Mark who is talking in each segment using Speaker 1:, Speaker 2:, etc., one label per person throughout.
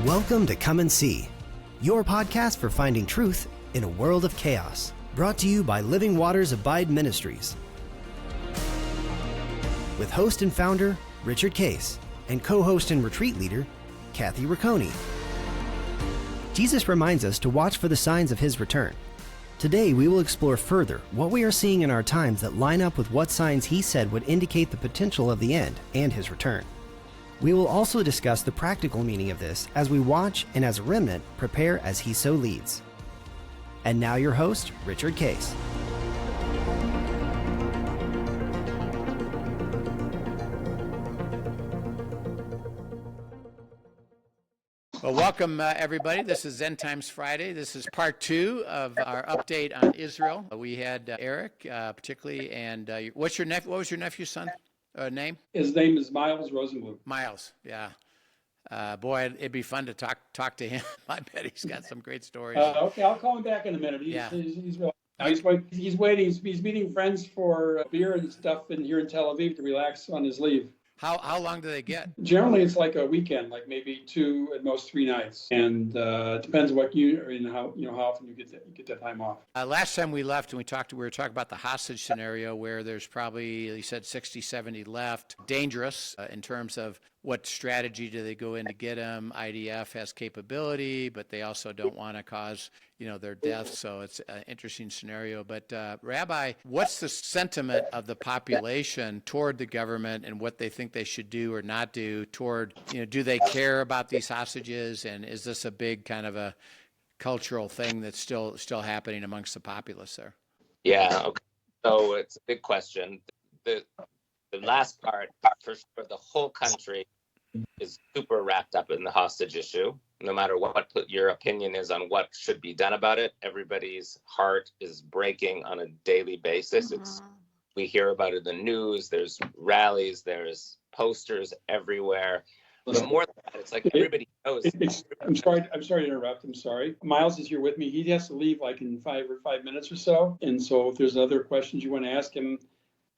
Speaker 1: Welcome to Come and See, your podcast for finding truth in a world of chaos. Brought to you by Living Waters Abide Ministries. With host and founder, Richard Case, and co-host and retreat leader, Kathy Ricconi. Jesus reminds us to watch for the signs of his return. Today, we will explore further what we are seeing in our times that line up with what signs he said would indicate the potential of the end and his return. We will also discuss the practical meaning of this as we watch and as a remnant prepare as he so leads. And now your host, Richard Case.
Speaker 2: Well, welcome everybody. This is End Times Friday. This is part 2 of our update on Israel. We had Eric, particularly, and what was your nephew's son name?
Speaker 3: His name is Miles Rosenblum.
Speaker 2: Miles, yeah. Boy, it'd be fun to talk to him. I bet he's got some great stories.
Speaker 3: Okay, I'll call him back in a minute. He's waiting. He's meeting friends for beer and stuff here in Tel Aviv to relax on his leave.
Speaker 2: How long do they get?
Speaker 3: Generally, it's like a weekend, like maybe 2 at most 3 nights, and it depends what how often you get that time off.
Speaker 2: Last time we left and we were talking about the hostage scenario where there's probably, he said 60, 70 left. Dangerous in terms of what strategy do they go in to get them. IDF has capability, but they also don't want to cause their deaths. So it's an interesting scenario. But Rabbi, what's the sentiment of the population toward the government and what they think they should do or not do toward, do they care about these hostages? And is this a big kind of a cultural thing that's still happening amongst the populace there?
Speaker 4: Yeah. Okay. So it's a big question. The last part, for sure, the whole country is super wrapped up in the hostage issue. No matter what your opinion is on what should be done about it, everybody's heart is breaking on a daily basis. We hear about it in the news. There's rallies. There's posters everywhere. But more than that, it's like everybody knows.
Speaker 3: I'm sorry to interrupt. I'm sorry. Miles is here with me. He has to leave like in 5 minutes or so. And so if there's other questions you want to ask him,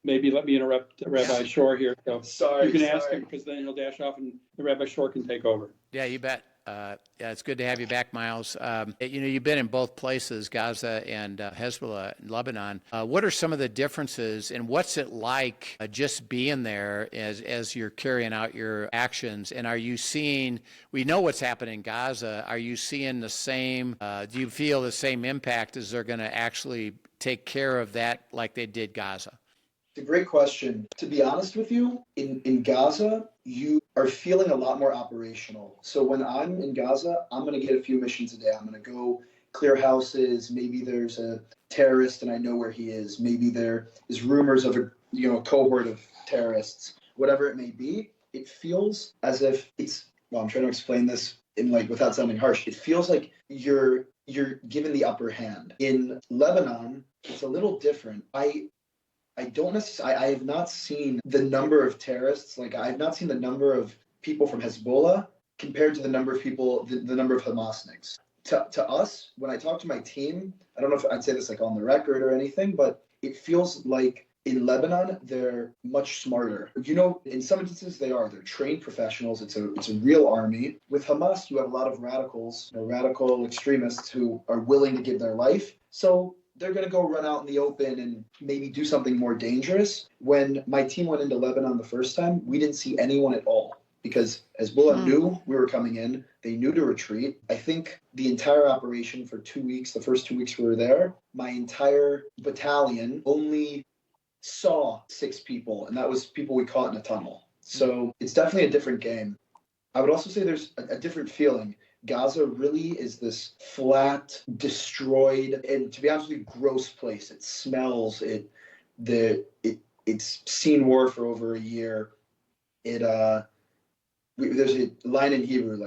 Speaker 3: maybe let me interrupt Rabbi Shore here. So you can ask him because then he'll dash off and the Rabbi Shore can take over.
Speaker 2: Yeah, you bet. It's good to have you back, Miles. You've been in both places, Gaza and Hezbollah in Lebanon. What are some of the differences and what's it like just being there as you're carrying out your actions? And are you seeing, we know what's happening in Gaza, are you seeing the same, do you feel the same impact as they're going to actually take care of that like they did Gaza?
Speaker 5: It's a great question. To be honest with you, in Gaza, you are feeling a lot more operational. So when I'm in Gaza, I'm going to get a few missions a day. I'm going to go clear houses. Maybe there's a terrorist and I know where he is. Maybe there is rumors of a cohort of terrorists. Whatever it may be, it feels as if I'm trying to explain this in without sounding harsh. It feels like you're given the upper hand. In Lebanon, it's a little different. I don't necessarily, I have not seen the number of terrorists, I have not seen the number of people from Hezbollah compared to the number of people, the number of Hamasniks. To us, when I talk to my team, I don't know if I'd say this on the record or anything, but it feels like in Lebanon, they're much smarter. In some instances they're trained professionals. It's a real army. With Hamas, you have a lot of radicals, radical extremists who are willing to give their life. So they're going to go run out in the open and maybe do something more dangerous. When my team went into Lebanon the first time, we didn't see anyone at all because Hezbollah knew we were coming in. They knew to retreat. I think the entire operation for 2 weeks, the first 2 weeks we were there, my entire battalion only saw 6 people, and that was people we caught in a tunnel. So it's definitely a different game. I would also say there's a different feeling. Gaza really is this flat, destroyed, and to be honest with you, gross place. It smells. It's seen war for over a year. There's a line in Hebrew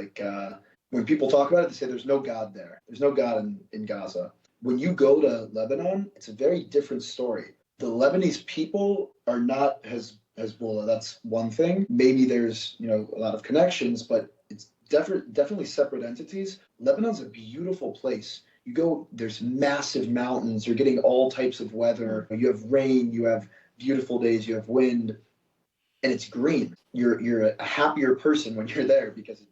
Speaker 5: when people talk about it, they say there's no God there. There's no God in Gaza. When you go to Lebanon, it's a very different story. The Lebanese people are not Hezbollah. That's one thing. Maybe there's a lot of connections, but it's definitely separate entities. Lebanon's a beautiful place. You go, there's massive mountains. You're getting all types of weather. You have rain. You have beautiful days. You have wind, and it's green. You're a happier person when you're there because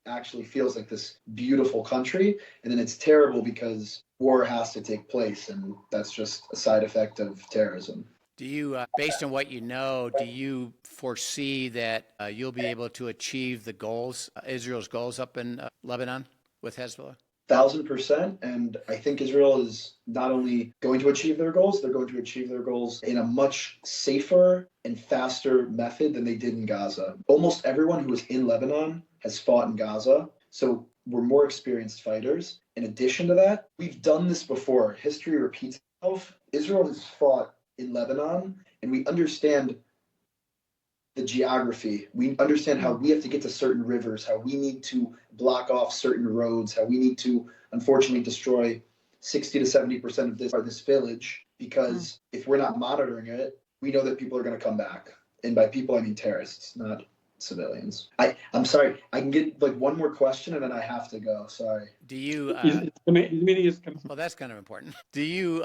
Speaker 5: actually feels like this beautiful country. And then it's terrible because war has to take place. And that's just a side effect of terrorism.
Speaker 2: Do you, based on what you know, do you foresee that you'll be able to achieve the goals, Israel's goals up in Lebanon with Hezbollah?
Speaker 5: 1,000%. And I think Israel is not only going to achieve their goals, they're going to achieve their goals in a much safer and faster method than they did in Gaza. Almost everyone who was in Lebanon has fought in Gaza. So we're more experienced fighters. In addition to that, we've done this before. History repeats itself. Israel has fought in Lebanon, and we understand the geography. We understand how we have to get to certain rivers, how we need to block off certain roads, how we need to, unfortunately, destroy 60 to 70% of this village, because if we're not monitoring it, we know that people are going to come back. And by people, I mean terrorists, not civilians. I'm sorry. I can get like one more question and then I have to go. Sorry.
Speaker 2: Do you,
Speaker 3: The meeting is
Speaker 2: well, that's kind of important. Do you,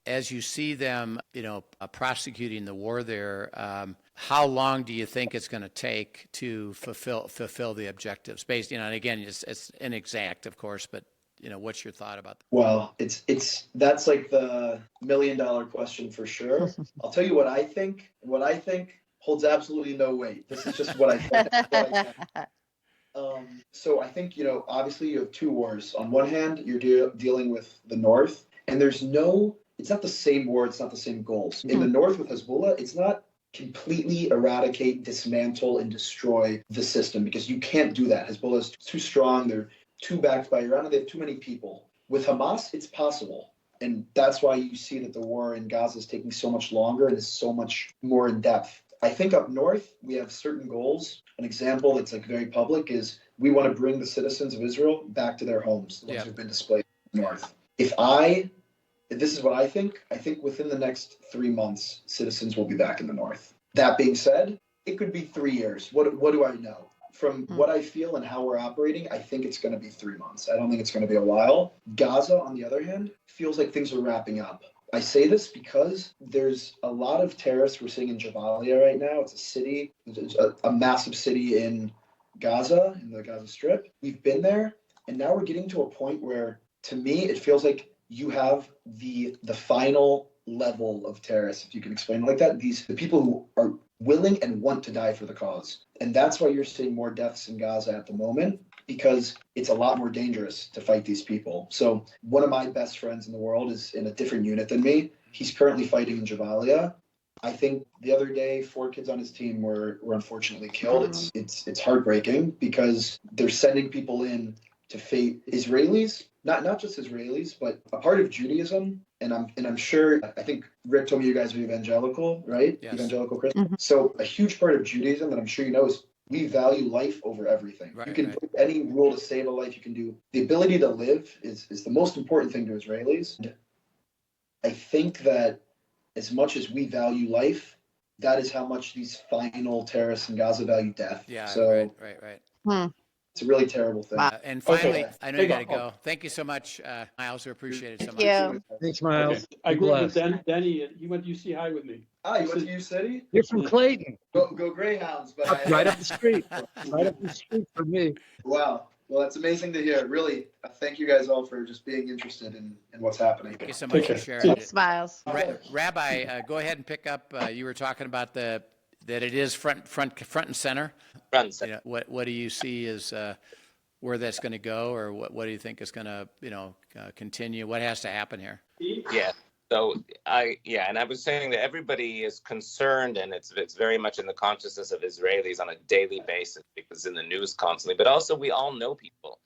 Speaker 2: as you see them, prosecuting the war there, how long do you think it's going to take to fulfill the objectives? Based, and again, it's inexact, of course, but what's your thought about that?
Speaker 5: Well, that's like the $1 million question for sure. I'll tell you what I think. What I think holds absolutely no weight. This is just what I think. So I think, obviously you have two wars. On one hand, you're dealing with the North, and it's not the same war, it's not the same goals. In the North with Hezbollah, it's not completely eradicate, dismantle, and destroy the system, because you can't do that. Hezbollah is too strong, they're too backed by Iran, and they have too many people. With Hamas, it's possible. And that's why you see that the war in Gaza is taking so much longer and is so much more in depth. I think up north, we have certain goals. An example that's like very public is we want to bring the citizens of Israel back to their homes, the ones who've been displaced north. If this is what I think within the next 3 months, citizens will be back in the north. That being said, it could be 3 years. What do I know? From what I feel and how we're operating, I think it's going to be 3 months. I don't think it's going to be a while. Gaza, on the other hand, feels like things are wrapping up. I say this because there's a lot of terrorists we're seeing in Jabalia right now. It's a city, a massive city in Gaza, in the Gaza Strip. We've been there, and now we're getting to a point where, to me, it feels like you have the final level of terrorists, if you can explain it like that. The people who are willing and want to die for the cause. And that's why you're seeing more deaths in Gaza at the moment, because it's a lot more dangerous to fight these people. So one of my best friends in the world is in a different unit than me. He's currently fighting in Jabalia. I think the other day, 4 kids on his team were unfortunately killed. It's heartbreaking because they're sending people in to fight Israelis, not just Israelis, but a part of Judaism. And I'm sure, I think Rick told me you guys are evangelical, right?
Speaker 2: Yes.
Speaker 5: Evangelical Christian. So a huge part of Judaism that I'm sure you know is we value life over everything.
Speaker 2: Right,
Speaker 5: you can
Speaker 2: right.
Speaker 5: put any rule to save a life. You can do the ability to live is the most important thing to Israelis. And I think that as much as we value life, that is how much these final terrorists in Gaza value death.
Speaker 2: Yeah,
Speaker 5: So
Speaker 2: right.
Speaker 5: it's a really terrible thing.
Speaker 2: And finally,
Speaker 3: Okay.
Speaker 2: I know you got to go. Thank you so much, Miles. We appreciate it so much.
Speaker 6: Thank you.
Speaker 7: Thanks, Miles.
Speaker 3: Okay. I
Speaker 7: Be
Speaker 3: grew up with
Speaker 7: blessed.
Speaker 3: Denny, and he went to UC High with me.
Speaker 5: You went to U City?
Speaker 7: You're from Clayton,
Speaker 5: Go Greyhounds. But
Speaker 7: right up the street. Right up the street from me.
Speaker 5: Wow. Well, that's amazing to hear. Really, thank you guys all for just being interested in what's happening.
Speaker 2: Thank you so much for
Speaker 3: care.
Speaker 2: sharing it.
Speaker 6: Smiles.
Speaker 2: Rabbi, go ahead and pick up. You were talking about that it is front and center.
Speaker 4: Runs.
Speaker 2: What do you see as where that's going to go, or what do you think is going to continue? What has to happen here?
Speaker 4: Yeah. So and I was saying that everybody is concerned, and it's very much in the consciousness of Israelis on a daily basis because in the news constantly. But also, we all know people.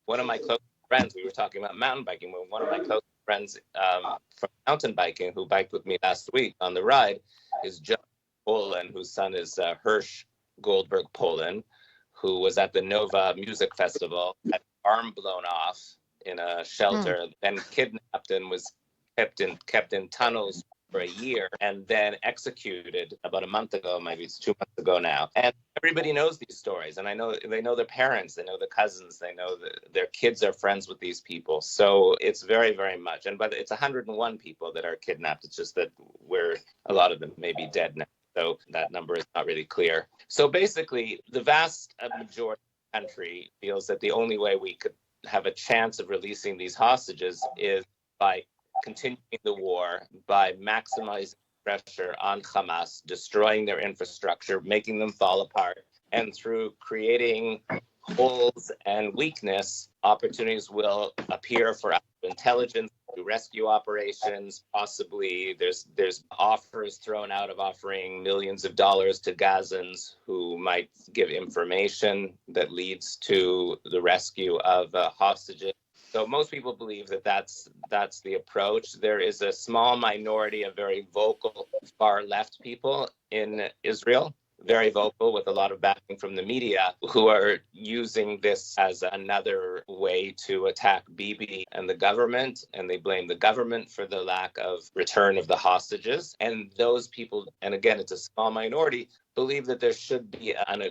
Speaker 4: One of my close friends, we were talking about mountain biking. One of my close friends from mountain biking, who biked with me last week on the ride, is John Poland, whose son is Hirsch Goldberg Poland, who was at the Nova Music Festival, had his arm blown off in a shelter, then kidnapped and was kept in tunnels for a year, and then executed about a month ago, maybe it's 2 months ago now. And everybody knows these stories, and they know their parents, they know the cousins, they know their kids are friends with these people. So it's very, very much. But it's 101 people that are kidnapped. It's just that a lot of them may be dead now. So that number is not really clear. So basically, the vast majority country feels that the only way we could have a chance of releasing these hostages is by continuing the war, by maximizing pressure on Hamas, destroying their infrastructure, making them fall apart, and through creating holes and weakness, opportunities will appear for intelligence, rescue operations. Possibly there's offers thrown out of offering millions of dollars to Gazans who might give information that leads to the rescue of hostages. So most people believe that that's the approach. There is a small minority of very vocal far left people in Israel, very vocal with a lot of backing from the media, who are using this as another way to attack Bibi and the government, and they blame the government for the lack of return of the hostages. And those people, and again, it's a small minority, believe that there should be an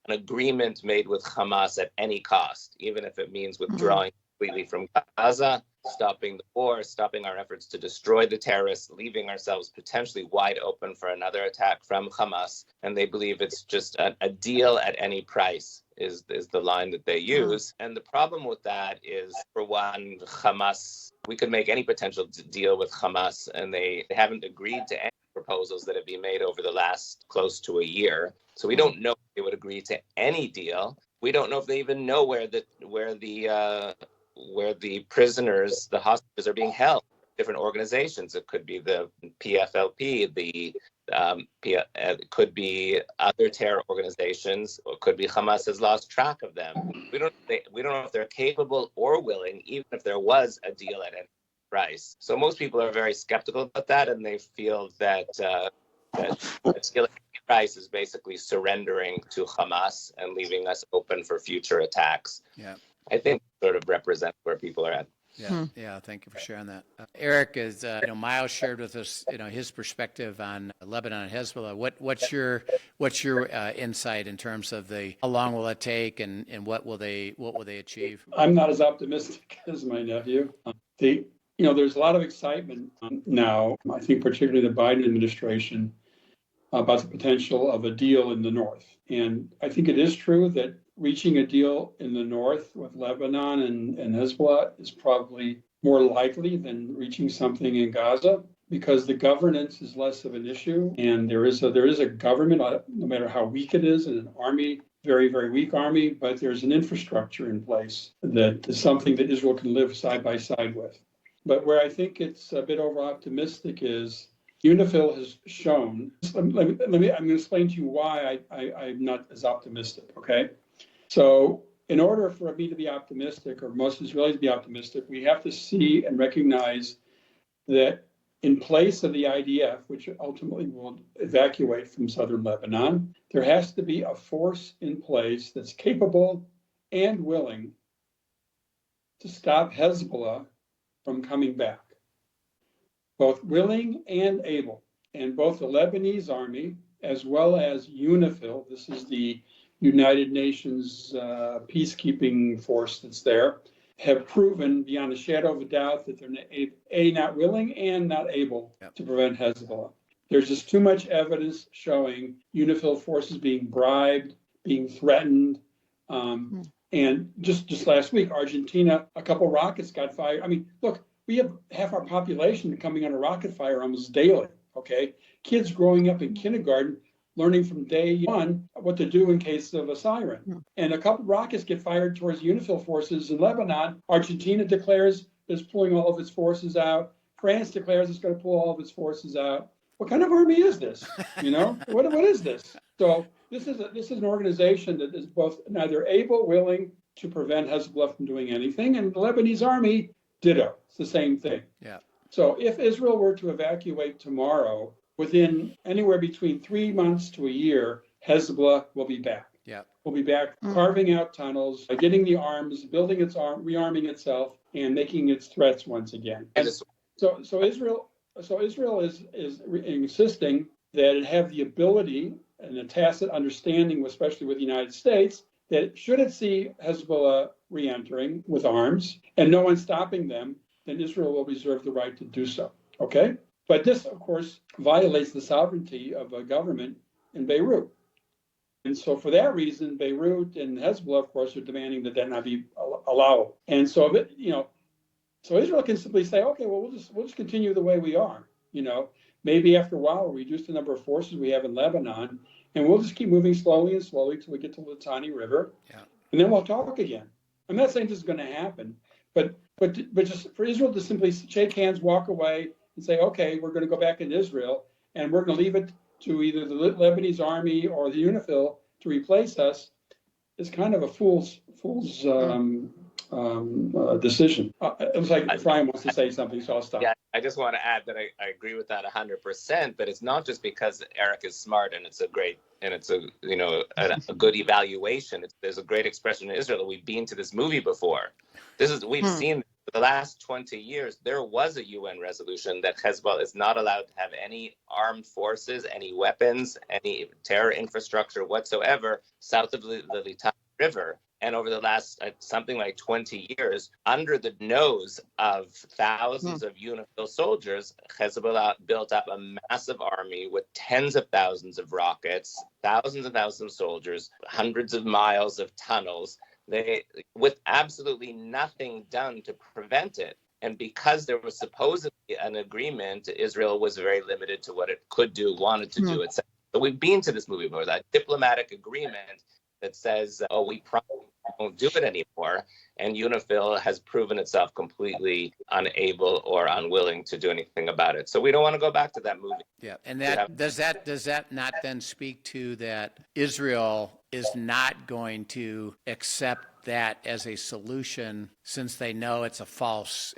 Speaker 4: agreement made with Hamas at any cost, even if it means withdrawing completely from Gaza, stopping the war, stopping our efforts to destroy the terrorists, leaving ourselves potentially wide open for another attack from Hamas. And they believe it's just a deal at any price is the line that they use. And the problem with that is, for one, Hamas, we could make any potential deal with Hamas, and they haven't agreed to any proposals that have been made over the last close to a year. So we don't know if they would agree to any deal. We don't know if they even know where the prisoners, the hostages, are being held. Different organizations. It could be the PFLP, it could be other terror organizations, or it could be Hamas has lost track of them. We don't know if they're capable or willing, even if there was a deal at any price. So most people are very skeptical about that, and they feel that deal at any price is basically surrendering to Hamas and leaving us open for future attacks.
Speaker 2: Yeah.
Speaker 4: I think sort of represents where people are at.
Speaker 2: Yeah. Thank you for sharing that. Eric, is Miles shared with us, his perspective on Lebanon and Hezbollah. What's your insight in terms of how long will it take, and what will they achieve?
Speaker 3: I'm not as optimistic as my nephew. There's a lot of excitement now, I think particularly the Biden administration, about the potential of a deal in the north. And I think it is true that reaching a deal in the north with Lebanon and Hezbollah is probably more likely than reaching something in Gaza, because the governance is less of an issue. And there is a government, no matter how weak it is, and an army, very, very weak army, but there's an infrastructure in place that is something that Israel can live side by side with. But where I think it's a bit over optimistic is UNIFIL has shown, I'm going to explain to you why I'm not as optimistic, okay? So in order for me to be optimistic, or most Israelis to be optimistic, we have to see and recognize that in place of the IDF, which ultimately will evacuate from southern Lebanon, there has to be a force in place that's capable and willing to stop Hezbollah from coming back. Both willing and able. And both the Lebanese army as well as UNIFIL, this is the United Nations peacekeeping force that's there, have proven beyond a shadow of a doubt that they're not willing and not able to prevent Hezbollah. There's just too much evidence showing UNIFIL forces being bribed, being threatened. And just last week, Argentina, a couple rockets got fired. I mean, look, we have half our population coming under rocket fire almost daily, okay? Kids growing up in kindergarten learning from day one what to do in case of a siren. And a couple rockets get fired towards UNIFIL forces in Lebanon. Argentina declares it's pulling all of its forces out. France declares it's going to pull all of its forces out. What kind of army is this? What is this? So this is an organization that is both neither able, willing to prevent Hezbollah from doing anything, and the Lebanese army, ditto. It's the same thing.
Speaker 2: Yeah.
Speaker 3: So if Israel were to evacuate tomorrow, within anywhere between 3 months to a year, Hezbollah will be back.
Speaker 2: Yeah.
Speaker 3: Will be back carving out tunnels, getting the arms, building its arm, rearming itself, and making its threats once again. And so Israel is insisting that it have the ability and a tacit understanding, especially with the United States, that should it see Hezbollah re-entering with arms and no one stopping them, then Israel will reserve the right to do so, okay? But this, of course, violates the sovereignty of a government in Beirut. And so for that reason, Beirut and Hezbollah, of course, are demanding that that not be allowable. And so, so Israel can simply say, okay, well, we'll just continue the way we are. Maybe after a while, we'll reduce the number of forces we have in Lebanon, and we'll just keep moving slowly and slowly till we get to the Litani River, and then we'll talk again. I'm not saying this is going to happen, but just for Israel to simply shake hands, walk away, and say, okay, we're going to go back into Israel, and we're going to leave it to either the Lebanese army or the UNIFIL to replace us, is kind of a fool's decision. It looks like Ephraim wants to say something, so I'll stop.
Speaker 4: Yeah, I just want to add that I agree with that 100%. But it's not just because Eric is smart and it's a great and it's a good evaluation. There's a great expression in Israel that we've been to this movie before. We've seen for the last 20 years. There was a UN resolution that Hezbollah is not allowed to have any armed forces, any weapons, any terror infrastructure whatsoever south of the Litani River. And over the last something like 20 years, under the nose of thousands of UNIFIL soldiers, Hezbollah built up a massive army with tens of thousands of rockets, thousands and thousands of soldiers, hundreds of miles of tunnels, with absolutely nothing done to prevent it. And because there was supposedly an agreement, Israel was very limited to what it could do, wanted to do, etc. So we've been to this movie before, that diplomatic agreement that says, we probably won't do it anymore. And UNIFIL has proven itself completely unable or unwilling to do anything about it. So we don't want to go back to that movie.
Speaker 2: Yeah, and does that not then speak to that Israel is not going to accept that as a solution, since they know it's a false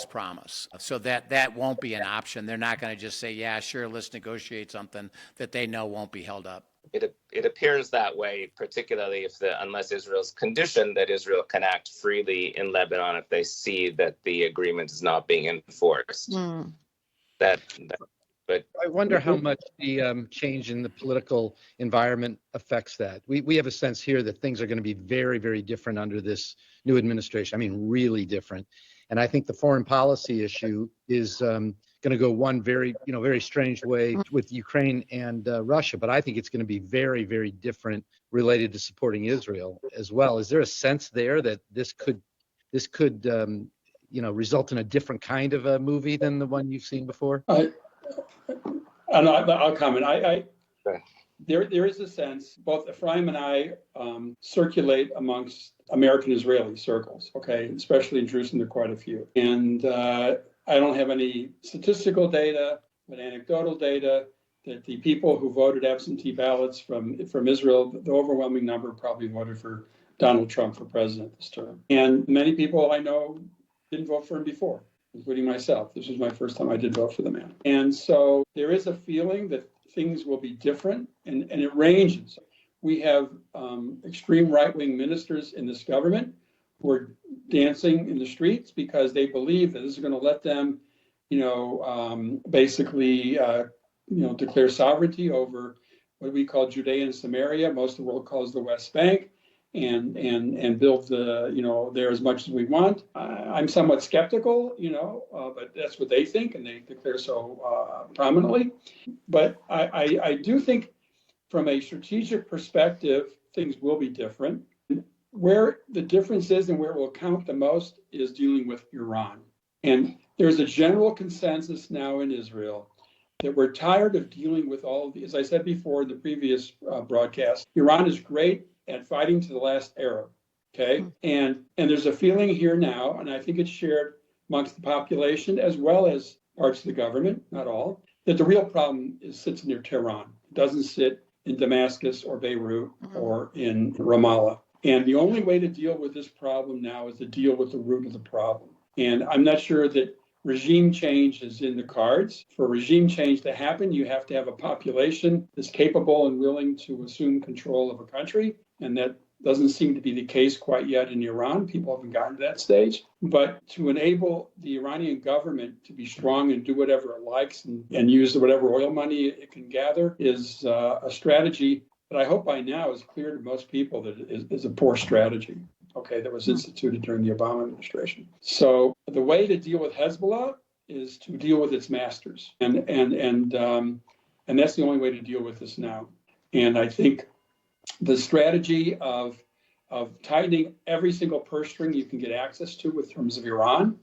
Speaker 2: promise. So that won't be an option. They're not going to just say, yeah, sure, let's negotiate something that they know won't be held up.
Speaker 4: It appears that way, particularly unless Israel's conditioned that Israel can act freely in Lebanon if they see that the agreement is not being enforced. But
Speaker 7: I wonder how much the change in the political environment affects that. We have a sense here that things are going to be very, very different under this new administration. I mean, really different. And I think the foreign policy issue is going to go one very strange way with Ukraine and Russia. But I think it's going to be very, very different related to supporting Israel as well. Is there a sense there that this could result in a different kind of a movie than the one you've seen before?
Speaker 3: I'll comment. There is a sense, both Ephraim and I circulate amongst American-Israeli circles, okay, especially in Jerusalem, there are quite a few. And I don't have any statistical data, but anecdotal data that the people who voted absentee ballots from Israel, the overwhelming number probably voted for Donald Trump for president this term. And many people I know didn't vote for him before, including myself. This was my first time I did vote for the man. And so there is a feeling that things will be different, and it ranges. We have extreme right-wing ministers in this government who are dancing in the streets because they believe that this is going to let them, basically, declare sovereignty over what we call Judea and Samaria. Most of the world calls the West Bank, and build there as much as we want. I'm somewhat skeptical, but that's what they think, and they declare so prominently. But I do think from a strategic perspective, things will be different. Where the difference is and where it will count the most is dealing with Iran. And there's a general consensus now in Israel that we're tired of dealing with all of these. As I said before in the previous broadcast, Iran is great at fighting to the last arrow, okay? And there's a feeling here now, and I think it's shared amongst the population as well as parts of the government, not all, that the real problem sits near Tehran. It doesn't sit in Damascus or Beirut or in Ramallah. And the only way to deal with this problem now is to deal with the root of the problem. And I'm not sure that regime change is in the cards. For regime change to happen, you have to have a population that's capable and willing to assume control of a country. And that doesn't seem to be the case quite yet in Iran. People haven't gotten to that stage. But to enable the Iranian government to be strong and do whatever it likes and use whatever oil money it can gather is a strategy that I hope by now is clear to most people that it is a poor strategy. Okay, that was instituted during the Obama administration. So the way to deal with Hezbollah is to deal with its masters, and that's the only way to deal with this now. And I think the strategy of tightening every single purse string you can get access to with terms of Iran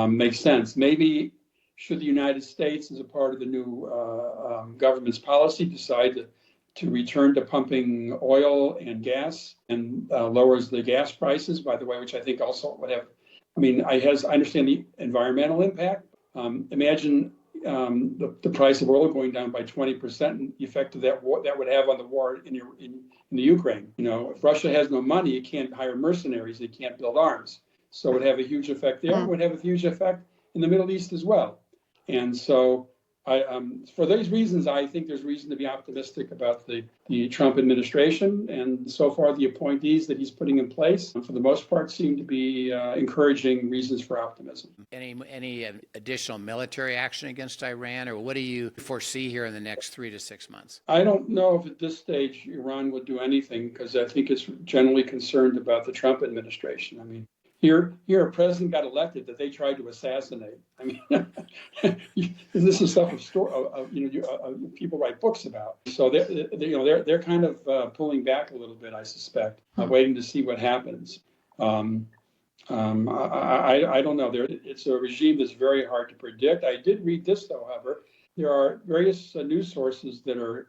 Speaker 3: makes sense. Maybe should the United States, as a part of the new government's policy, decide to return to pumping oil and gas and lowers the gas prices, by the way, which I think also would have, I understand the environmental impact. Imagine the price of oil going down by 20% and the effect of that would have on the war in the Ukraine. If Russia has no money, it can't hire mercenaries, it can't build arms. So it would have a huge effect there. It would have a huge effect in the Middle East as well. And so for those reasons, I think there's reason to be optimistic about the Trump administration. And so far, the appointees that he's putting in place, for the most part, seem to be encouraging reasons for optimism.
Speaker 2: Any additional military action against Iran, or what do you foresee here in the next 3 to 6 months?
Speaker 3: I don't know if at this stage Iran would do anything, because I think it's generally concerned about the Trump administration. Here, a president got elected that they tried to assassinate. This is stuff people write books about. So they're kind of pulling back a little bit, I suspect, waiting to see what happens. I don't know. It's a regime that's very hard to predict. I did read this, though, however. There are various news sources that are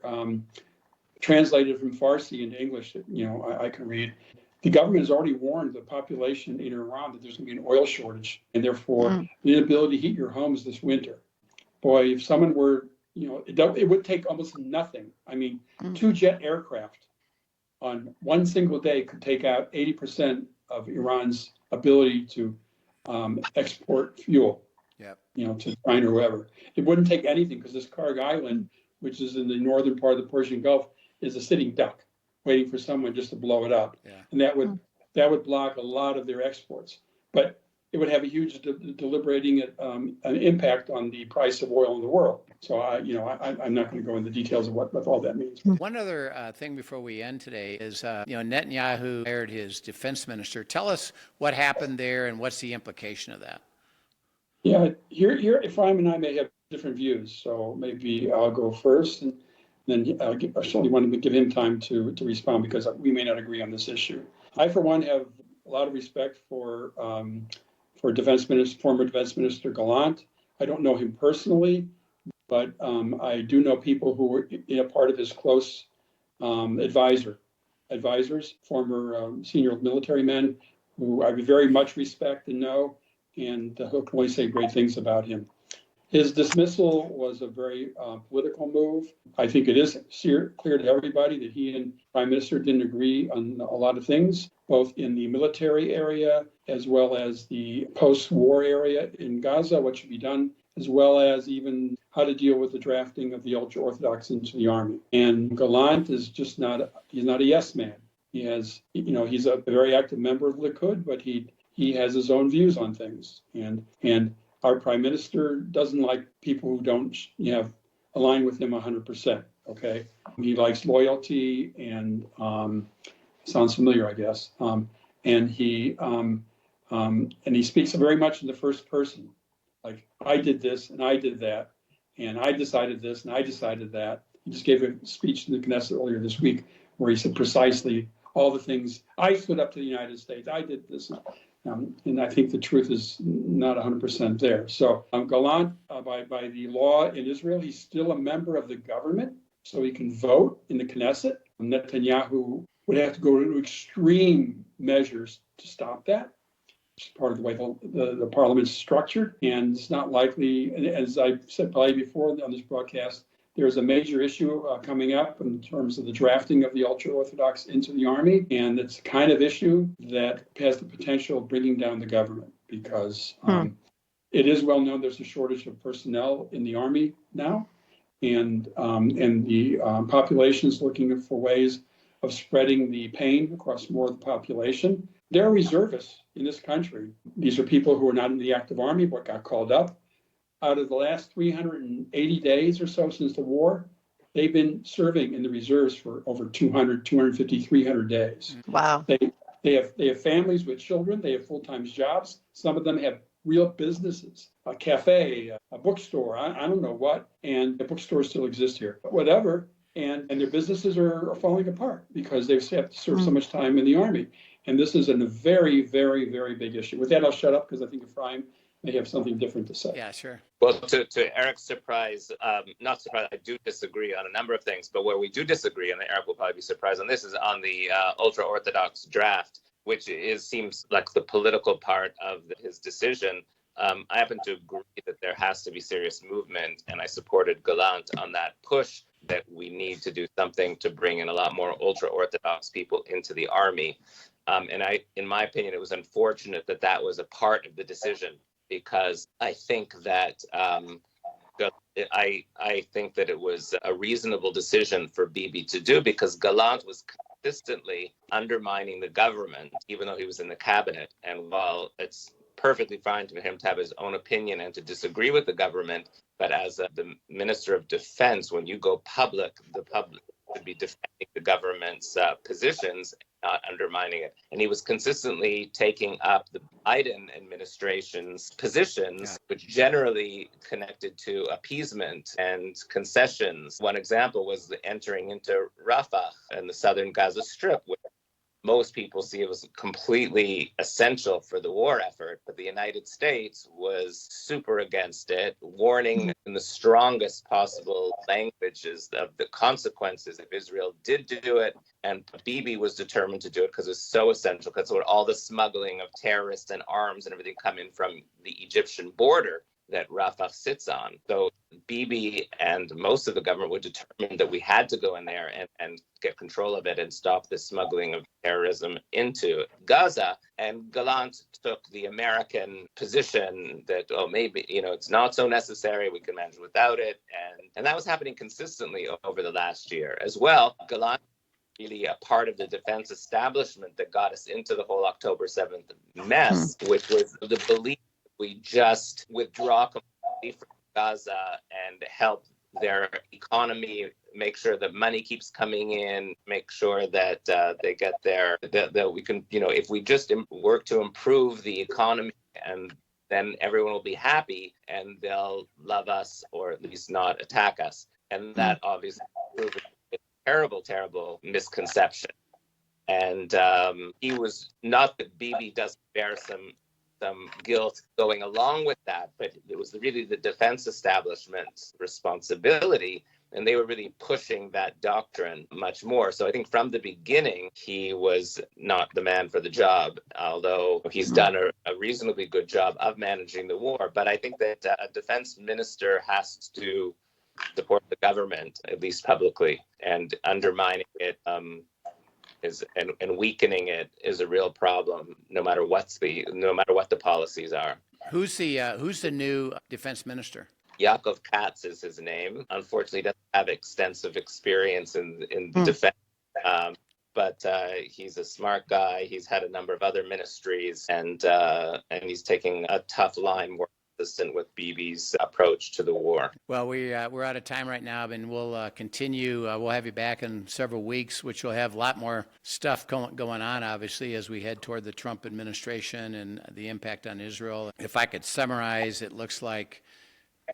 Speaker 3: translated from Farsi into English that I can read. The government has already warned the population in Iran that there's going to be an oil shortage, and therefore the inability to heat your homes this winter. Boy, if someone were, it would take almost nothing. 2 jet aircraft on one single day could take out 80% of Iran's ability to export fuel, to China or whoever. It wouldn't take anything, because this Karg Island, which is in the northern part of the Persian Gulf, is a sitting duck, waiting for someone just to blow it up. And that would block a lot of their exports. But it would have a huge deliberating an impact on the price of oil in the world. So I'm not going to go into details of what all that means.
Speaker 2: One other thing before we end today is Netanyahu hired his defense minister. Tell us what happened there and what's the implication of that.
Speaker 3: Yeah, here Ephraim and I may have different views, so maybe I'll go first, and then I certainly want to give him time to respond, because we may not agree on this issue. I, for one, have a lot of respect for former Defense Minister Gallant. I don't know him personally, but I do know people who were part of his close advisors, former senior military men who I very much respect and know, and who can only say great things about him. His dismissal was a very political move. I think it is clear to everybody that he and Prime Minister didn't agree on a lot of things, both in the military area as well as the post-war area in Gaza, what should be done, as well as even how to deal with the drafting of the ultra-Orthodox into the army. And Gallant is just he's not a yes man. He's a very active member of Likud, but he has his own views on things. And our prime minister doesn't like people who don't align with him 100%. Okay, he likes loyalty and sounds familiar, I guess. And he speaks very much in the first person, like I did this and I did that, and I decided this and I decided that. He just gave a speech in the Knesset earlier this week where he said precisely all the things. I stood up to the United States. I did this. And I think the truth is not 100% there. So Gallant, by the law in Israel, he's still a member of the government, so he can vote in the Knesset. Netanyahu would have to go to extreme measures to stop that. It's part of the way the parliament's structured, and it's not likely, as I said probably before on this broadcast, there's a major issue coming up in terms of the drafting of the ultra-Orthodox into the army, and it's a kind of issue that has the potential of bringing down the government, because it is well known there's a shortage of personnel in the army now, and the population is looking for ways of spreading the pain across more of the population. There are reservists in this country. These are people who are not in the active army but got called up. Out of the last 380 days or so since the war, they've been serving in the reserves for over 200, 250, 300 days.
Speaker 6: Wow.
Speaker 3: They have families with children. They have full-time jobs. Some of them have real businesses, a cafe, a bookstore, I don't know what, and the bookstores still exist here. But whatever, and their businesses are falling apart because they've had to serve so much time in the army. And this is a very, very, very big issue. With that, I'll shut up because I think Ephraim may have something different to say.
Speaker 2: Yeah, sure.
Speaker 4: Well, to Eric's surprise, not surprised, I do disagree on a number of things, but where we do disagree, and Eric will probably be surprised on this, is on the ultra-Orthodox draft, which seems like the political part of his decision. I happen to agree that there has to be serious movement, and I supported Gallant on that push that we need to do something to bring in a lot more ultra-Orthodox people into the army. In my opinion, it was unfortunate that that was a part of the decision, because I think that I think that it was a reasonable decision for Bibi to do, because Gallant was consistently undermining the government, even though he was in the cabinet. And while it's perfectly fine for him to have his own opinion and to disagree with the government, but as the Minister of Defense, when you go public, the public should be defending the government's positions, not undermining it. And he was consistently taking up the Biden administration's positions, which generally connected to appeasement and concessions. One example was the entering into Rafah and the southern Gaza Strip, which most people see it was completely essential for the war effort, but the United States was super against it, warning in the strongest possible languages of the consequences if Israel did do it. And Bibi was determined to do it because it's so essential, because all the smuggling of terrorists and arms and everything come in from the Egyptian border that Rafah sits on. So Bibi and most of the government were determined that we had to go in there and get control of it and stop the smuggling of terrorism into Gaza. And Gallant took the American position that, maybe, it's not so necessary, we can manage without it. And that was happening consistently over the last year as well. Gallant really a part of the defense establishment that got us into the whole October 7th mess, which was the belief we just withdraw completely from Gaza and help their economy, make sure that money keeps coming in, make sure that they get that we can, if we just work to improve the economy, and then everyone will be happy and they'll love us, or at least not attack us. And that obviously proved a terrible, terrible misconception. And he was, not that Bibi doesn't bear some guilt going along with that, but it was really the defense establishment's responsibility, and they were really pushing that doctrine much more. So I think from the beginning, he was not the man for the job, although he's done a reasonably good job of managing the war. But I think that a defense minister has to support the government, at least publicly, and undermining it and weakening it is a real problem, no matter what the policies are.
Speaker 2: Who's the new defense minister?
Speaker 4: Yaakov Katz is his name. Unfortunately, he doesn't have extensive experience in defense, but he's a smart guy. He's had a number of other ministries, and he's taking a tough line, more consistent with Bibi's approach to the war.
Speaker 2: Well, we're out of time right now, and we'll continue. We'll have you back in several weeks, which will have a lot more stuff going on, obviously, as we head toward the Trump administration and the impact on Israel. If I could summarize, it looks like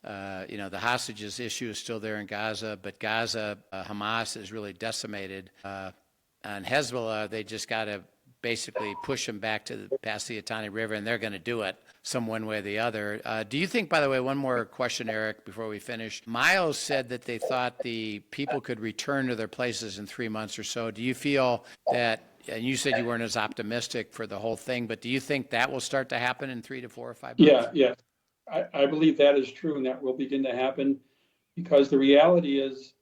Speaker 2: the hostages issue is still there in Gaza, but Gaza, Hamas is really decimated. On Hezbollah, they just got to basically push them back past the Yatani River, and they're going to do it some one way or the other. Do you think, by the way, one more question, Eric, before we finish. Miles said that they thought the people could return to their places in 3 months or so. Do you feel that, and you said you weren't as optimistic for the whole thing, but do you think that will start to happen in 3 to 4 or 5 months?
Speaker 3: Yeah. I believe that is true, and that will begin to happen, because the reality is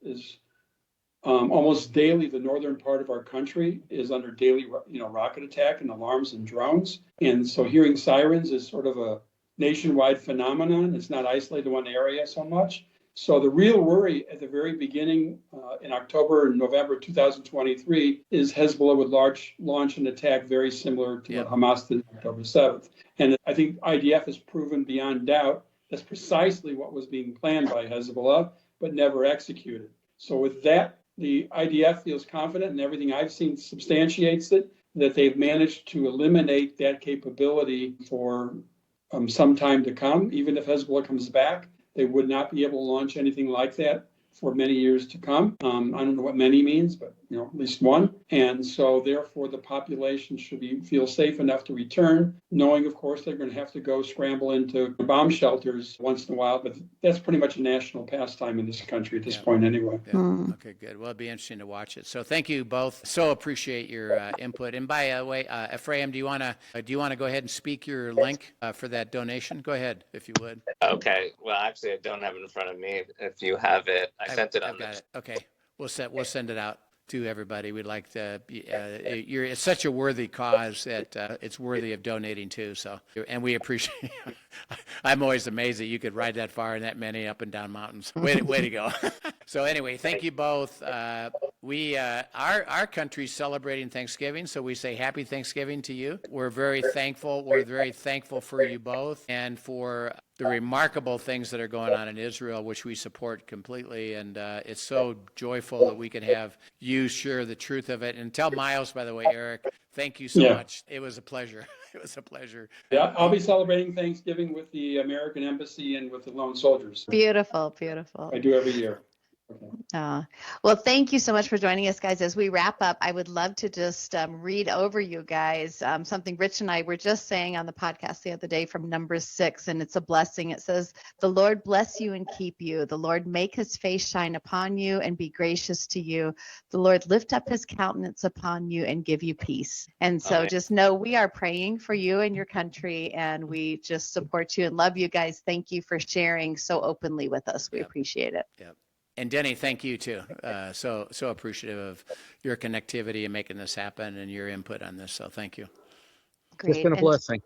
Speaker 3: almost daily, the northern part of our country is under daily, rocket attack and alarms and drones. And so hearing sirens is sort of a nationwide phenomenon. It's not isolated to one area so much. So the real worry at the very beginning, in October and November 2023, is Hezbollah would launch an attack very similar to what Hamas did on October 7th. And I think IDF has proven beyond doubt that's precisely what was being planned by Hezbollah, but never executed. So with that, the IDF feels confident, and everything I've seen substantiates it, that they've managed to eliminate that capability for some time to come. Even if Hezbollah comes back, they would not be able to launch anything like that for many years to come. I don't know what many means, but at least one. And so therefore the population should feel safe enough to return, knowing of course they're going to have to go scramble into bomb shelters once in a while, but that's pretty much a national pastime in this country at this point anyway.
Speaker 2: Yeah. Okay, good. Well, it'd be interesting to watch it. So thank you both. So appreciate your input. And by the way, Ephraim, do you want to go ahead and speak your link for that donation? Go ahead, if you would.
Speaker 4: Okay. Well, actually, I don't have it in front of me. If you have it, I sent it on.
Speaker 2: I've got it. Okay. We'll send it out to everybody. We'd like to. It's such a worthy cause that it's worthy of donating to. So, and we appreciate. I'm always amazed that you could ride that far and that many up and down mountains. Way to go. So anyway, thank you both. Our country's celebrating Thanksgiving, so we say Happy Thanksgiving to you. We're very thankful. We're very thankful for you both and for the remarkable things that are going on in Israel, which we support completely. And it's so joyful that we can have you share the truth of it. And tell Miles, by the way, Eric, thank you so much. It was a pleasure. It was a pleasure.
Speaker 3: Yeah, I'll be celebrating Thanksgiving with the American Embassy and with the lone soldiers.
Speaker 6: Beautiful, beautiful.
Speaker 3: I do every year.
Speaker 6: Well, thank you so much for joining us, guys. As we wrap up, I would love to just read over you guys something Rich and I were just saying on the podcast the other day from Numbers 6, and it's a blessing. It says, "The Lord bless you and keep you. The Lord make his face shine upon you and be gracious to you. The Lord lift up his countenance upon you and give you peace." And so just know we are praying for you and your country, and we just support you and love you guys. Thank you for sharing so openly with us. We appreciate it.
Speaker 2: Yep. And Denny, thank you too. So appreciative of your connectivity and making this happen and your input on this. So thank you.
Speaker 6: Great.
Speaker 7: It's been a blessing.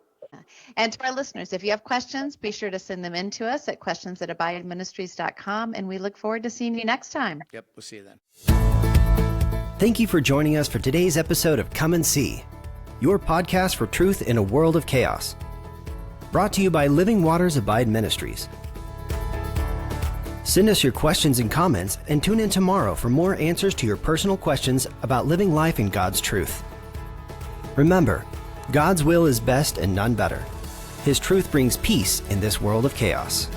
Speaker 6: And to our listeners, if you have questions, be sure to send them in to us at questions@abideministries.com. And we look forward to seeing you next time.
Speaker 2: Yep, we'll see you then.
Speaker 1: Thank you for joining us for today's episode of Come and See, your podcast for truth in a world of chaos. Brought to you by Living Waters Abide Ministries. Send us your questions and comments and tune in tomorrow for more answers to your personal questions about living life in God's truth. Remember, God's will is best and none better. His truth brings peace in this world of chaos.